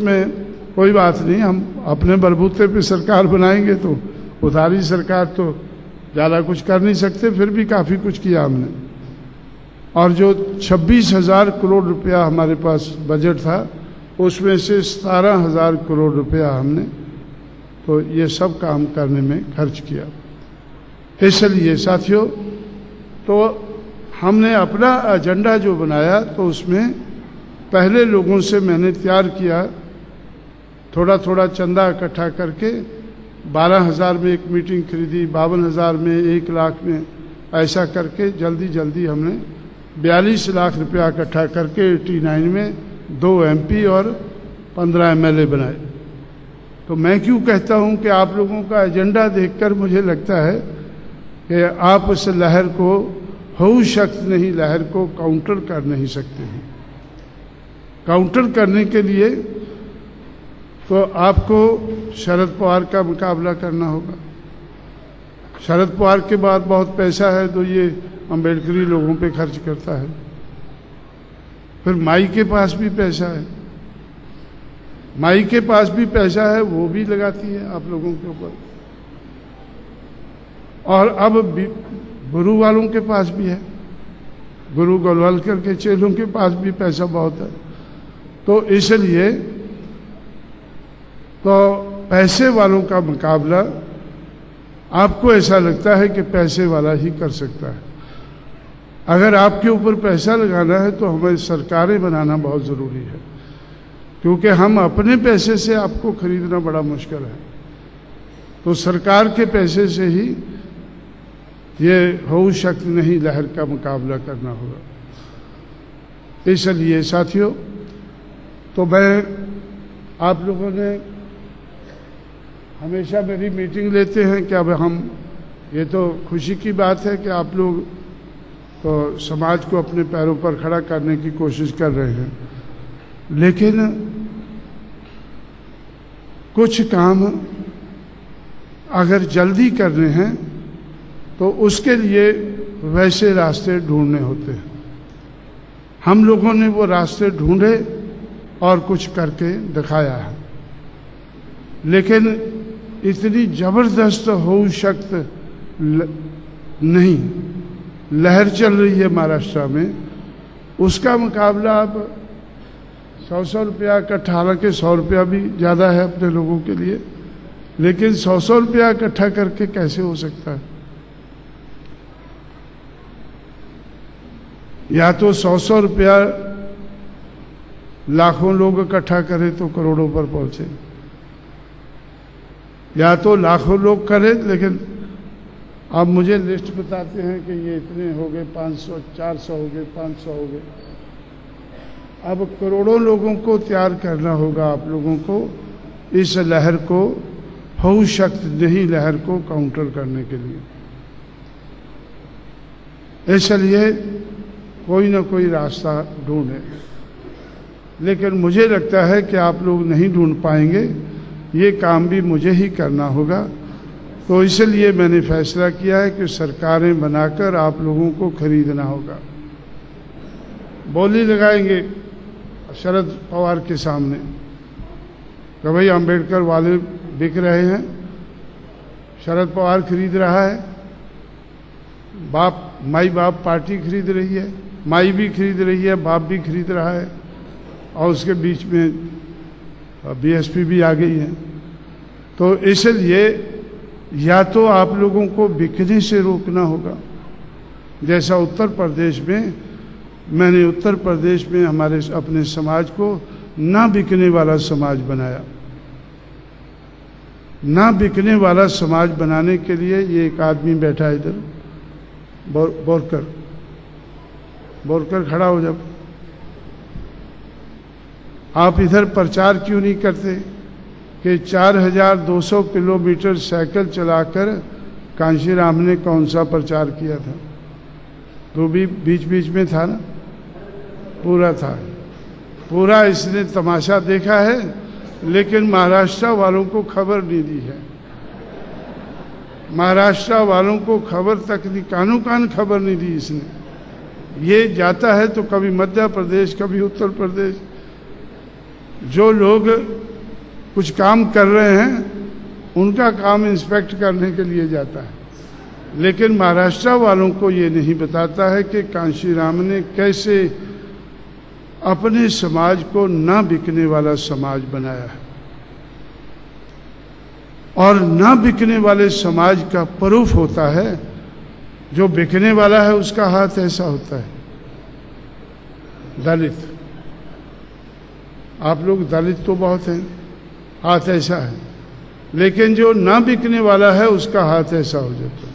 उसमें कोई बात नहीं, हम अपने बलबूते पे सरकार बनाएंगे, तो उधारी सरकार तो ज़्यादा कुछ कर नहीं सकते, फिर भी काफ़ी कुछ किया हमने। और जो 26,000 करोड़ रुपया हमारे पास बजट था, उसमें से 17,000 करोड़ रुपया हमने तो ये सब काम करने में खर्च किया। इसलिए साथियों, तो हमने अपना एजेंडा जो बनाया, तो उसमें पहले लोगों से मैंने तैयार किया, थोड़ा थोड़ा चंदा इकट्ठा करके 12,000 में एक मीटिंग खरीदी, 52,000 में, 1 लाख में, ऐसा करके जल्दी जल्दी हमने 42 लाख रुपया इकट्ठा करके 89 में 2 MP और 15 MLA बनाए। तो मैं क्यों कहता हूं कि आप लोगों का एजेंडा देखकर मुझे लगता है कि आप उस लहर को, हो शक्त नहीं, लहर को काउंटर कर नहीं सकते हैं। काउंटर करने के लिए तो आपको शरद पवार का मुकाबला करना होगा। शरद पवार के बाद बहुत पैसा है तो ये अम्बेडकरी लोगों पे खर्च करता है। फिर माई के पास भी पैसा है, माई के पास भी पैसा है, वो भी लगाती है आप लोगों के ऊपर। और अब गुरु वालों के पास भी है, गुरु गोलवलकर के चेलों के पास भी पैसा बहुत है। तो इसलिए तो पैसे वालों का मुकाबला आपको ऐसा लगता है कि पैसे वाला ही कर सकता है। अगर आपके ऊपर पैसा लगाना है तो हमें सरकारें बनाना बहुत ज़रूरी है, क्योंकि हम अपने पैसे से आपको खरीदना बड़ा मुश्किल है। तो सरकार के पैसे से ही ये हो शक्त नहीं लहर का मुकाबला करना होगा। इसलिए साथियों, तो मैं, आप लोगों ने हमेशा मेरी मीटिंग लेते हैं कि अब हम, ये तो खुशी की बात है कि आप लोग तो समाज को अपने पैरों पर खड़ा करने की कोशिश कर रहे हैं, लेकिन कुछ काम अगर जल्दी करने हैं तो उसके लिए वैसे रास्ते ढूंढने होते हैं। हम लोगों ने वो रास्ते ढूंढे और कुछ करके दिखाया है, लेकिन इतनी जबरदस्त हो शक्त नहीं लहर चल रही है महाराष्ट्र में, उसका मुकाबला अब 100 रुपया इकट्ठा, हालांकि 100 रुपया भी ज़्यादा है अपने लोगों के लिए, लेकिन 100 रुपया इकट्ठा करके कैसे हो सकता है? या तो 100 रुपया लाखों लोग इकट्ठा करें तो करोड़ों पर पहुंचे, या तो लाखों लोग करें, लेकिन आप मुझे लिस्ट बताते हैं कि ये इतने हो गए, 500, 400 हो गए, 500 हो गए। अब करोड़ों लोगों को तैयार करना होगा आप लोगों को, इस लहर को, हो शक्त नहीं लहर को काउंटर करने के लिए। इसलिए कोई ना कोई रास्ता ढूंढे, लेकिन मुझे लगता है कि आप लोग नहीं ढूंढ पाएंगे, ये काम भी मुझे ही करना होगा। तो इसलिए मैंने फैसला किया है कि सरकारें बनाकर आप लोगों को खरीदना होगा। बोली लगाएंगे शरद पवार के सामने कि भाई अंबेडकर वाले बिक रहे हैं, शरद पवार खरीद रहा है, बाप माई बाप पार्टी खरीद रही है, माई भी खरीद रही है, बाप भी खरीद रहा है, और उसके बीच में BSP भी आ गई है। तो इसलिए या तो आप लोगों को बिकने से रोकना होगा, जैसा उत्तर प्रदेश में, मैंने उत्तर प्रदेश में हमारे अपने समाज को ना बिकने वाला समाज बनाया। ना बिकने वाला समाज बनाने के लिए ये एक आदमी बैठा है इधर, बोरकर खड़ा हो जाओ। आप इधर प्रचार क्यों नहीं करते कि 4200 किलोमीटर साइकिल चलाकर कांशीराम ने कौन सा प्रचार किया था? तो भी बीच बीच में था ना, पूरा था, पूरा इसने तमाशा देखा है, लेकिन महाराष्ट्र वालों को खबर नहीं दी है। महाराष्ट्र वालों को खबर तक नहीं, कानों कान खबर नहीं दी इसने। ये जाता है तो कभी मध्य प्रदेश, कभी उत्तर प्रदेश, जो लोग कुछ काम कर रहे हैं उनका काम इंस्पेक्ट करने के लिए जाता है, लेकिन महाराष्ट्र वालों को ये नहीं बताता है कि कांशीराम ने कैसे अपने समाज को ना बिकने वाला समाज बनाया है। और ना बिकने वाले समाज का प्रूफ होता है, जो बिकने वाला है उसका हाथ ऐसा होता है। दलित, आप लोग दलित तो बहुत हैं, हाथ ऐसा है, लेकिन जो ना बिकने वाला है उसका हाथ ऐसा हो जाता है।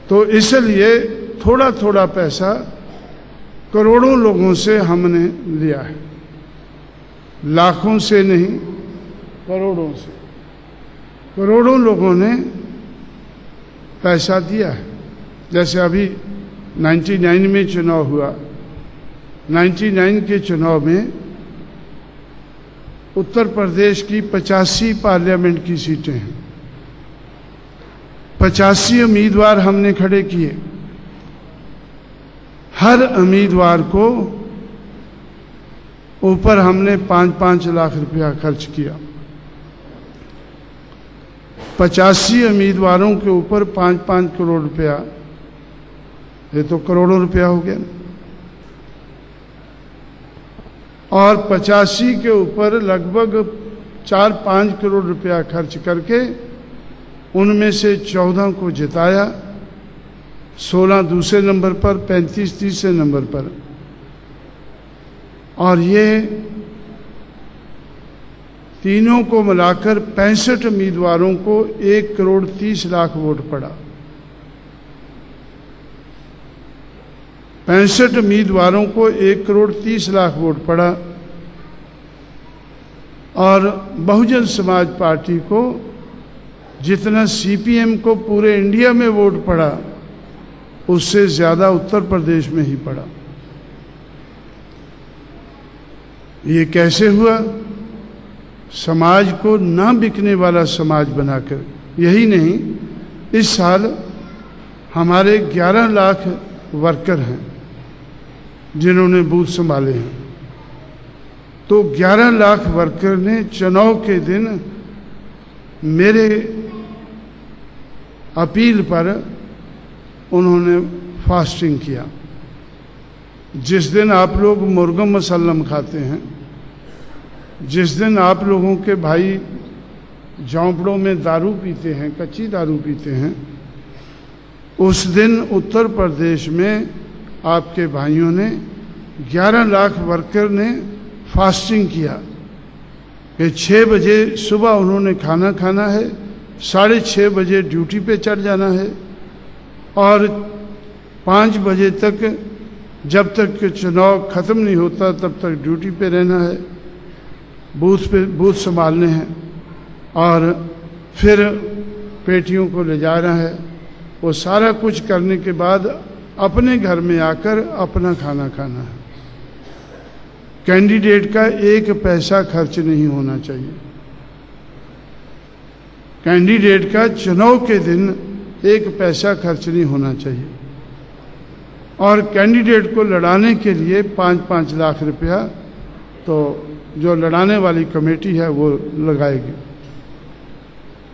तो इसलिए थोड़ा थोड़ा पैसा करोड़ों लोगों से हमने लिया है, लाखों से नहीं, करोड़ों से। करोड़ों लोगों ने पैसा दिया है। जैसे अभी 99 में चुनाव हुआ, 99 के चुनाव में उत्तर प्रदेश की 85 पार्लियामेंट की सीटें हैं, 85 उम्मीदवार हमने खड़े किए। हर उम्मीदवार को ऊपर हमने 5-5 लाख रुपया खर्च किया। 85 उम्मीदवारों के ऊपर 5-5 करोड़ रुपया, ये तो करोड़ों रुपया हो गया। और 85 के ऊपर लगभग 4-5 करोड़ रुपया खर्च करके उनमें से 14 को जिताया, 16 दूसरे नंबर पर, 35 तीसरे नंबर पर। और ये तीनों को मिलाकर 65 उम्मीदवारों को 1 करोड़ 30 लाख वोट पड़ा। 65 उम्मीदवारों को 1 करोड़ 30 लाख वोट पड़ा। और बहुजन समाज पार्टी को जितना सीपीएम को पूरे इंडिया में वोट पड़ा, उससे ज्यादा उत्तर प्रदेश में ही पड़ा। ये कैसे हुआ? समाज को ना बिकने वाला समाज बनाकर। यही नहीं, इस साल हमारे 11 लाख वर्कर हैं जिन्होंने बूथ संभाले हैं। तो 11 लाख वर्कर ने चुनाव के दिन मेरे अपील पर उन्होंने फास्टिंग किया। जिस दिन आप लोग मुर्गम मसल्लम खाते हैं, जिस दिन आप लोगों के भाई झोंपड़ों में दारू पीते हैं, कच्ची दारू पीते हैं, उस दिन उत्तर प्रदेश में आपके भाइयों ने 11 लाख वर्कर ने फास्टिंग किया कि 6 बजे सुबह उन्होंने खाना खाना है, 6:30 बजे ड्यूटी पे चढ़ जाना है और 5 बजे तक, जब तक कि चुनाव ख़त्म नहीं होता तब तक ड्यूटी पे रहना है, बूथ संभालने हैं और फिर पेटियों को ले जाना है। वो सारा कुछ करने के बाद अपने घर में आकर अपना खाना खाना है। कैंडिडेट का 1 पैसा खर्च नहीं होना चाहिए। कैंडिडेट का चुनाव के दिन 1 पैसा खर्च नहीं होना चाहिए। और कैंडिडेट को लड़ाने के लिए 5-5 लाख रुपया तो जो लड़ाने वाली कमेटी है वो लगाएगी।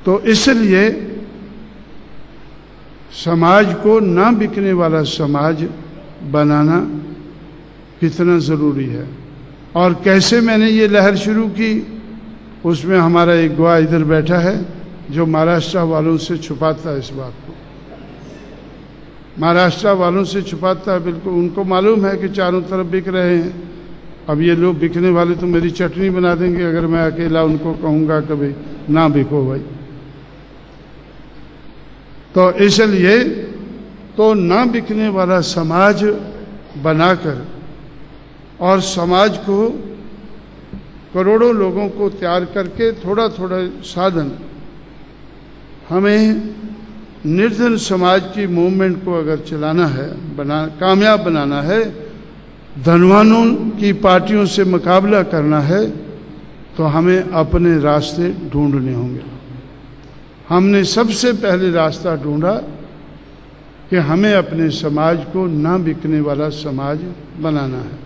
तो इसलिए समाज को ना बिकने वाला समाज बनाना कितना ज़रूरी है। और कैसे मैंने ये लहर शुरू की, उसमें हमारा एक गवाह इधर बैठा है जो महाराष्ट्र वालों से छुपाता है इस बात को। महाराष्ट्र वालों से छुपाता है, बिल्कुल। उनको मालूम है कि चारों तरफ बिक रहे हैं। अब ये लोग बिकने वाले तो मेरी चटनी बना देंगे अगर मैं अकेला उनको कहूँगा कभी ना बिको भाई। तो इसलिए तो ना बिकने वाला समाज बनाकर और समाज को करोड़ों लोगों को तैयार करके थोड़ा थोड़ा साधन, हमें निर्धन समाज की मूवमेंट को अगर चलाना है, कामयाब बनाना है, धनवानों की पार्टियों से मुकाबला करना है, तो हमें अपने रास्ते ढूंढने होंगे। हमने सबसे पहले रास्ता ढूंढा कि हमें अपने समाज को ना बिकने वाला समाज बनाना है।